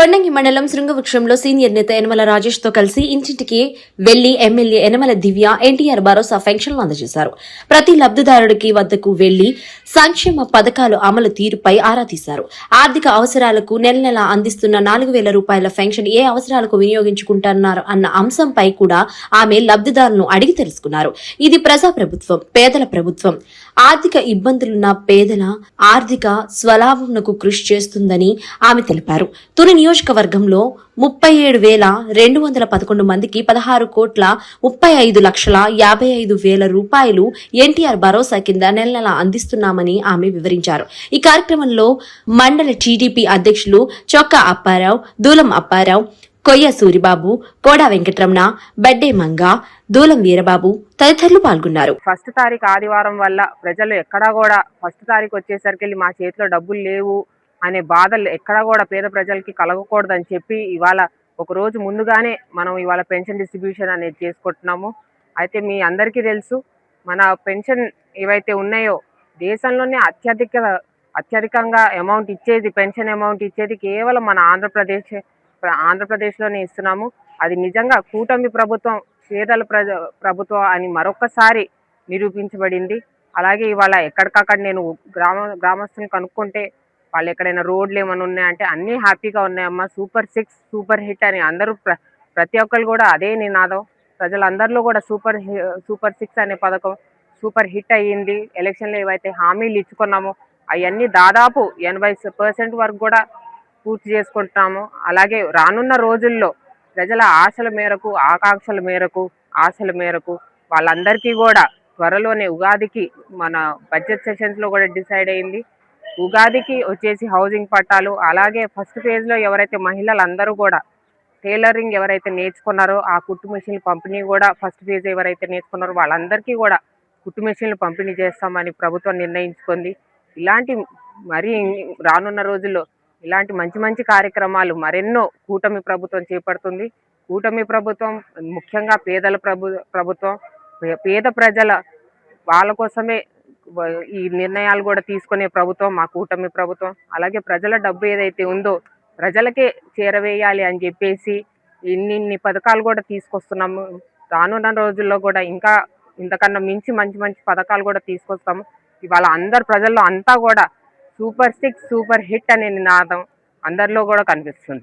తొండంగి మండలం శృంగవృక్షంలో సీనియర్ నేత యనమల రాజేష్ తో కలిసి ఇంటింటికి వెళ్లి ఎమ్మెల్యే యనమల దివ్య ఎన్టీఆర్ భరోసా పెన్షన్లు అందజేశారు. ప్రతి లబ్దిదారుడికి వద్దకు వెళ్లి సంక్షేమ పథకాలు అమలు తీరుపై ఆరా తీశారు. ఆర్థిక అవసరాలకు నెల నెల అందిస్తున్న 4,000 రూపాయల పెన్షన్ ఏ అవసరాలకు వినియోగించుకుంటున్నారు అన్న అంశంపై కూడా ఆమె లబ్దిదారులను అడిగి తెలుసుకున్నారు. ఇది ప్రజా ప్రభుత్వం, పేదల ప్రభుత్వం. ఆర్థిక ఇబ్బందులున్న పేదల ఆర్థిక స్వలాభంకు కృషి చేస్తుందని ఆమె తెలిపారు. తుని నియోజకవర్గంలో 37,211 మందికి 16,35,55,000 రూపాయలు ఎన్టీఆర్ భరోసా కింద నెల నెల అందిస్తున్నామని ఆమె వివరించారు. ఈ కార్యక్రమంలో మండల టీడీపీ అధ్యక్షులు చొక్కా అప్పారావు, దూలం అప్పారావు, కొయ్య సూరిబాబు, కోడా వెంకటరమణ, బడ్డే మంగ, దూలం వీరబాబు తదితరులు పాల్గొన్నారు. ఫస్ట్ తారీఖు ఆదివారం వల్ల ప్రజలు ఎక్కడా కూడా ఫస్ట్ తారీఖు వచ్చేసరికి మా చేతిలో డబ్బులు లేవు అనే బాధలు ఎక్కడా కూడా పేద ప్రజలకి కలగకూడదని చెప్పి ఇవాళ ఒక రోజు ముందుగానే మనం ఇవాళ పెన్షన్ డిస్ట్రిబ్యూషన్ అనేది చేసుకుంటున్నాము. అయితే మీ అందరికీ తెలుసు, మన పెన్షన్ ఏవైతే ఉన్నాయో దేశంలోనే అత్యధికంగా అమౌంట్ ఇచ్చేది, పెన్షన్ అమౌంట్ ఇచ్చేది కేవలం మన ఆంధ్రప్రదేశ్లోనే ఇస్తున్నాము. అది నిజంగా కూటమి ప్రభుత్వం, పేదల ప్రభుత్వం అని మరొకసారి నిరూపించబడింది. అలాగే ఇవాళ ఎక్కడికక్కడ నేను గ్రామస్తులను కనుక్కుంటే వాళ్ళు ఎక్కడైనా రోడ్లు ఏమైనా ఉన్నాయంటే అన్నీ హ్యాపీగా ఉన్నాయమ్మా, సూపర్ 6 సూపర్ హిట్ అని అందరూ ప్రతి ఒక్కరు కూడా అదే నినాదం. ప్రజలందరిలో కూడా సూపర్ 6 అనే పథకం సూపర్ హిట్ అయ్యింది. ఎలక్షన్లో ఏవైతే హామీలు ఇచ్చుకున్నామో అవన్నీ దాదాపు 80% వరకు కూడా పూర్తి చేసుకుంటున్నాము. అలాగే రానున్న రోజుల్లో ప్రజల ఆశల మేరకు, ఆశల మేరకు వాళ్ళందరికీ కూడా త్వరలోనే ఉగాదికి మన బడ్జెట్ సెషన్స్లో కూడా డిసైడ్ అయింది. ఉగాదికి వచ్చేసి హౌసింగ్ పట్టాలు, అలాగే ఫస్ట్ ఫేజ్లో ఎవరైతే మహిళలందరూ కూడా టైలరింగ్ ఎవరైతే నేర్చుకున్నారో ఆ కుట్టు మిషన్లు పంపిణీ కూడా ఫస్ట్ ఫేజ్ ఎవరైతే నేర్చుకున్నారో వాళ్ళందరికీ కూడా కుట్టు మిషన్లు పంపిణీ చేస్తామని ప్రభుత్వం నిర్ణయించుకుంది. ఇలాంటి మరీ రానున్న రోజుల్లో ఇలాంటి మంచి మంచి కార్యక్రమాలు మరెన్నో కూటమి ప్రభుత్వం చేపడుతుంది. కూటమి ప్రభుత్వం ముఖ్యంగా పేదల ప్రభుత్వం, పేద ప్రజల వాళ్ళ కోసమే ఈ నిర్ణయాలు కూడా తీసుకునే ప్రభుత్వం మా కూటమి ప్రభుత్వం. అలాగే ప్రజల డబ్బు ఏదైతే ఉందో ప్రజలకే చేరవేయాలి అని చెప్పేసి ఇన్ని పథకాలు కూడా తీసుకొస్తున్నాము. రానున్న రోజుల్లో కూడా ఇంకా ఇంతకన్నా మించి మంచి మంచి పథకాలు కూడా తీసుకొస్తాము. ఇవాళ అందరు ప్రజల్లో అంతా కూడా సూపర్ 6 సూపర్ హిట్ అనే నినాదం అందరిలో కూడా కనిపిస్తుంది.